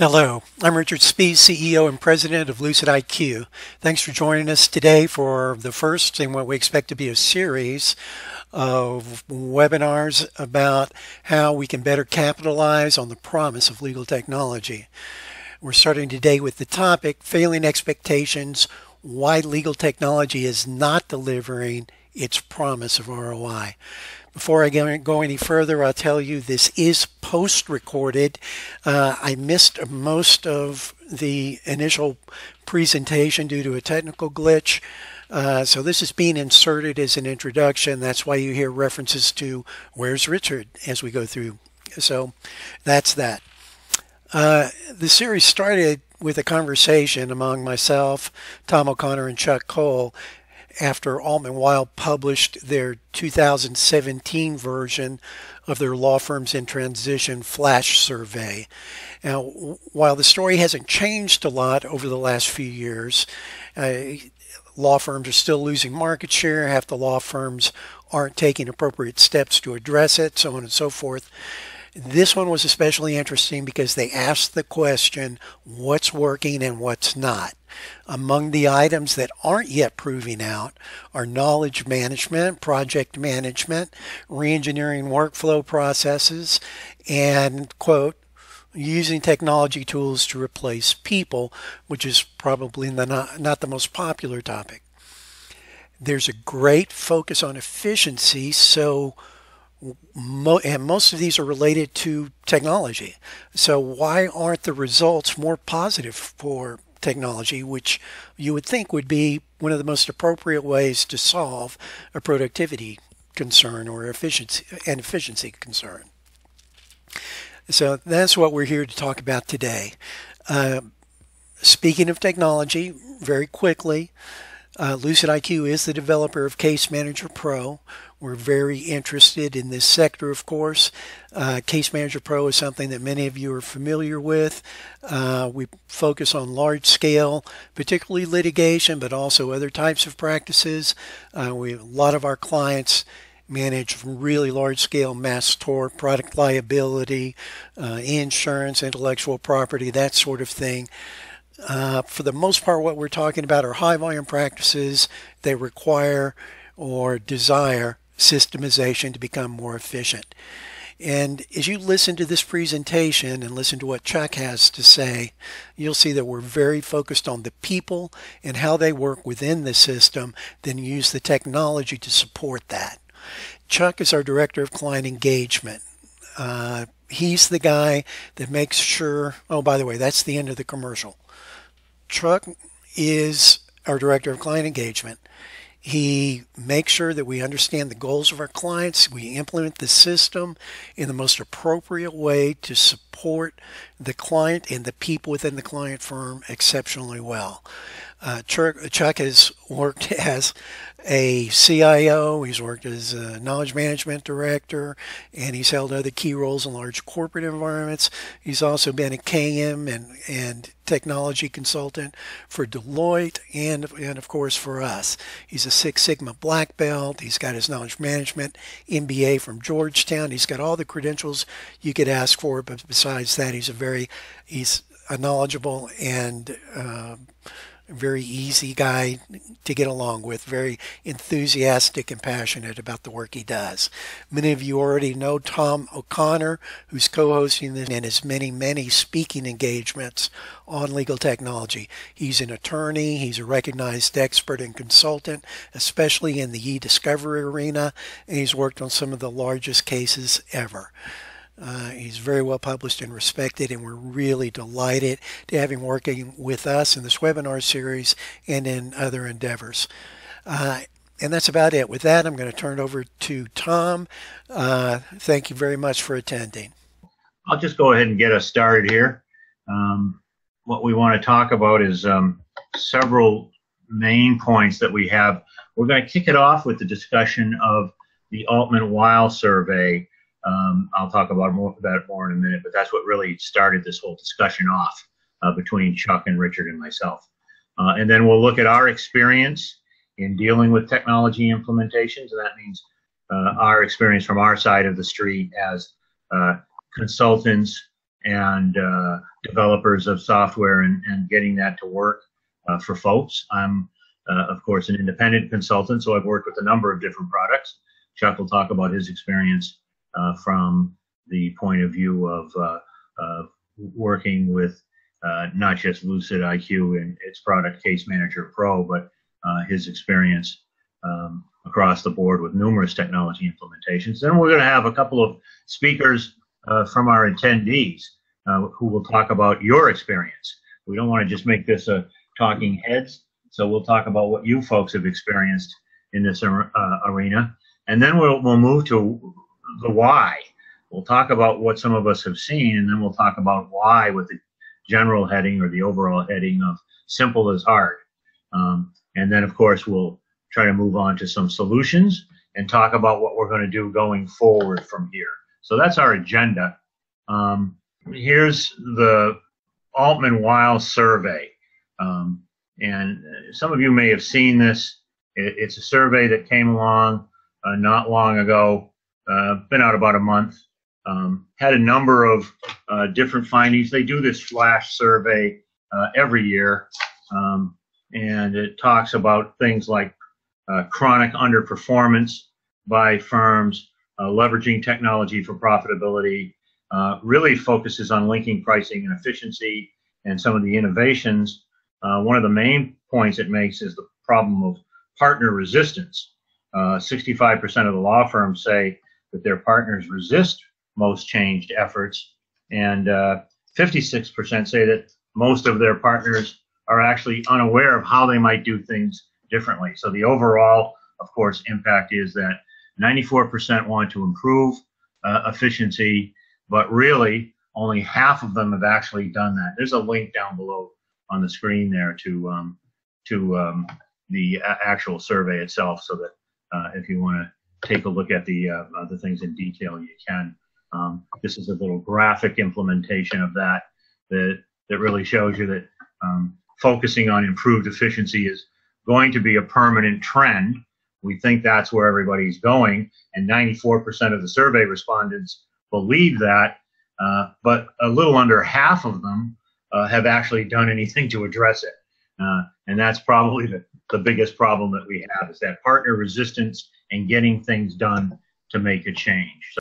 Hello, I'm Richard Spees, CEO and President of Lucid IQ. Thanks for joining us today for the first in what we expect to be a series of webinars about how we can better capitalize on the promise of legal technology. We're starting today with the topic, Failing Expectations, Why Legal Technology is Not Delivering Its Promise of ROI. Before I go any further, I'll tell you this is post-recorded. I missed most of the initial presentation due to a technical glitch. So this is being inserted as an introduction. That's why you hear references to "Where's Richard?" as we go through. So that's that. The series started with a conversation among myself, Tom O'Connor, and Chuck Cole after Altman-Weil published their 2017 version of their Law Firms in Transition Flash Survey. Now, while the story hasn't changed a lot over the last few years, law firms are still losing market share. Half the law firms aren't taking appropriate steps to address it, so on and so forth. This one was especially interesting because they asked the question, what's working and what's not? Among the items that aren't yet proving out are knowledge management, project management, reengineering workflow processes, and, quote, using technology tools to replace people, which is probably not the most popular topic. There's a great focus on efficiency, and most of these are related to technology. So why aren't the results more positive for technology, which you would think would be one of the most appropriate ways to solve a productivity concern or efficiency concern? So that's what we're here to talk about today. Speaking of technology, very quickly, Lucid IQ is the developer of Case Manager Pro. We're very interested in this sector, of course. Case Manager Pro is something that many of you are familiar with. We focus on large scale, particularly litigation, but also other types of practices. A lot of our clients manage really large scale mass tort, product liability, insurance, intellectual property, that sort of thing. For the most part, what we're talking about are high volume practices. They require or desire systemization to become more efficient. And as you listen to this presentation and listen to what Chuck has to say, you'll see that we're very focused on the people and how they work within the system, then use the technology to support that. Chuck is our Director of Client Engagement. He's the guy that makes sure, oh, by the way, that's the end of the commercial. Chuck is our Director of Client Engagement. He makes sure that we understand the goals of our clients. We implement the system in the most appropriate way to support the client and the people within the client firm exceptionally well. Chuck has worked as a CIO, he's worked as a knowledge management director, and he's held other key roles in large corporate environments. He's also been a KM and technology consultant for Deloitte and of course for us. He's a Six Sigma black belt. He's got his knowledge management MBA from Georgetown. He's got all the credentials you could ask for, but besides that, he's a knowledgeable and very easy guy to get along with, very enthusiastic and passionate about the work he does. Many of you already know Tom O'Connor, who's co-hosting this and his many speaking engagements on legal technology. He's an attorney, he's a recognized expert and consultant, especially in the e-discovery arena, and he's worked on some of the largest cases ever. He's very well published and respected, and we're really delighted to have him working with us in this webinar series and in other endeavors. And that's about it. With that, I'm going to turn it over to Tom. Thank you very much for attending. I'll just go ahead and get us started here. What we want to talk about is several main points that we have. We're going to kick it off with the discussion of the Altman-Weil Survey. I'll talk about that more in a minute, but that's what really started this whole discussion off between Chuck and Richard and myself. And then we'll look at our experience in dealing with technology implementations, and that means our experience from our side of the street as consultants and developers of software and getting that to work for folks. I'm, of course, an independent consultant, so I've worked with a number of different products. Chuck will talk about his experience from the point of view of working with not just Lucid IQ and its product Case Manager Pro, but his experience across the board with numerous technology implementations. Then we're going to have a couple of speakers from our attendees who will talk about your experience. We don't want to just make this a talking heads, so we'll talk about what you folks have experienced in this arena. And then we'll move to the why. We'll talk about what some of us have seen, and then we'll talk about why with the general heading or the overall heading of simple is hard. And then, of course, we'll try to move on to some solutions and talk about what we're going to do going forward from here. So that's our agenda. Here's the Altman-Weil Survey. And some of you may have seen this. It's a survey that came along not long ago, been out about a month. Had a number of different findings. They do this flash survey every year, and it talks about things like chronic underperformance by firms, leveraging technology for profitability, really focuses on linking pricing and efficiency and some of the innovations. One of the main points it makes is the problem of partner resistance. 65% of the law firms say that their partners resist most changed efforts, and 56% say that most of their partners are actually unaware of how they might do things differently. So the overall, of course, impact is that 94% want to improve efficiency, but really only half of them have actually done that. There's a link down below on the screen there to the actual survey itself, so that if you want to take a look at the things in detail, you can. This is a little graphic implementation of that really shows you that focusing on improved efficiency is going to be a permanent trend. We think that's where everybody's going, and 94% of the survey respondents believe that, but a little under half of them have actually done anything to address it. And that's probably the biggest problem that we have, is that partner resistance and getting things done to make a change. So